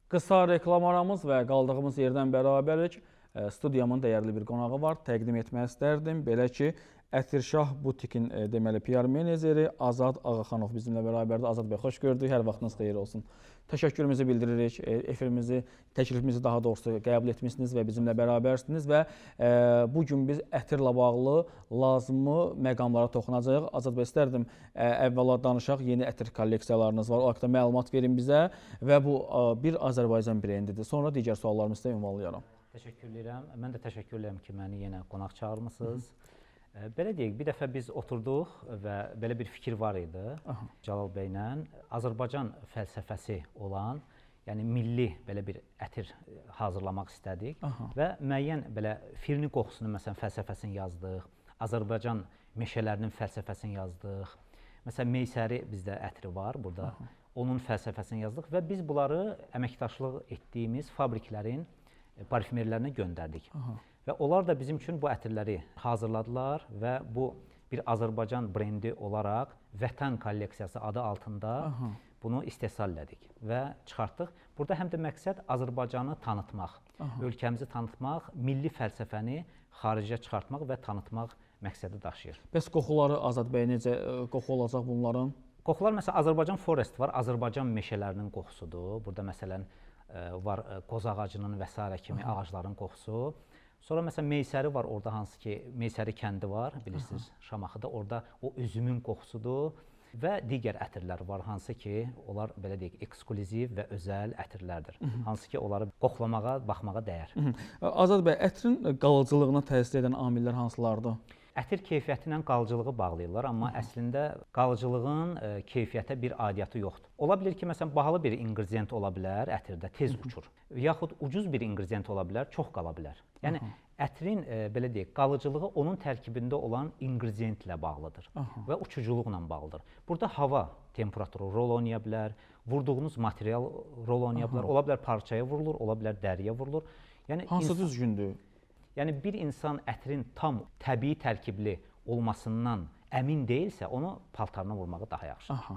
Qısa reklam aramız və qaldığımız yerdən bərabərik. Studiyamın dəyərli bir qonağı var. Təqdim etmək istərdim. Belə ki, Ətirşah Butikin deməli PR meneceri Azad Ağaxanov bizimlə bərabərdir. Azad bəy, xoş gördük. Hər vaxtınız xeyir olsun. Təşəkkürümüzü bildiririk. Təklifimizi daha doğrusu qəbul etmişsiniz və bizimlə bərabərsiniz və bu gün biz ətirlə bağlı lazımı məqamlara toxunacağıq. Azad bəy, istərdim əvvəla danışaq. Yeni ətir kolleksiyalarınız var. O haqqda məlumat verin bizə və bu bir Azərbaycan brendidir. Sonra digər suallarımı sizə ünvanlayaram. Təşəkkür edirəm. Mən də təşəkkür edirəm ki, məni yenə qonaq çağırmısınız. Belə deyək, bir dəfə biz oturduq və belə bir fikir var idi Cəlal bəylə. Azərbaycan fəlsəfəsi olan, yəni milli belə bir ətir hazırlamaq istədik və müəyyən belə firni qoxusunun məsələn fəlsəfəsini yazdıq. Azərbaycan meşələrinin fəlsəfəsini yazdıq. Məsələn, Meysəri bizdə ətri var burada. Onun fəlsəfəsini yazdıq və biz bunları əməkdaşlıq etdiyimiz fabriklərin parfümerlərinə göndərdik. Və onlar da bizim üçün bu ətirləri hazırladılar və bu bir Azərbaycan brendi olaraq Vətən kolleksiyası adı altında bunu istehsal elədik və çıxartdıq. Burada həm də məqsəd Azərbaycanı tanıtmaq, ölkəmizi tanıtmaq, milli fəlsəfəni xaricə çıxartmaq və tanıtmaq məqsədi daşıyır. Bəs qoxuları Azad bəy necə qoxu olacaq bunların? Qoxular məsələn Azərbaycan Forest var, Azərbaycan meşələrinin qoxusudur. Burada məsələn var qoz ağacının və s. kimi ağacların qoxusu. Sonra məsələn Meysəri var, orada hansı ki Meysəri kəndi var, bilirsiniz, Şamaxıda. Orada o üzümün qoxusudur və digər ətirlər var, hansı ki onlar belə deyək eksklüziv və özəl ətirlərdir. Hansı ki onları qoxlamağa, baxmağa dəyər. Azad bəy, ətrin qalıcılığına təsir edən amillər hansılardır? Ətir keyfiyyəti ilə qalıcılığı bağlayırlar, amma əslində qalıcılığın keyfiyyətə bir aidiyyatı yoxdur. Ola bilər ki, məsələn, bahalı bir ingredient ola bilər ətirdə, tez uçur. Yaxud ucuz bir ingredient ola bilər, çox qala bilər. Yəni, ətrin, belə deyək, qalıcılığı onun tərkibində olan ingrediyentlə bağlıdır və uçuculuqla bağlıdır. Burada hava temperaturu rol oynaya bilər, vurduğunuz material rol oynaya bilər, ola bilər parçaya vurulur, ola bilər dəriyə vurulur. Hansı düzgündür? Yəni, bir insan ətrin tam təbii tərkibli olmasından əmin deyilsə, onu paltarına vurmağı daha yaxşıdır.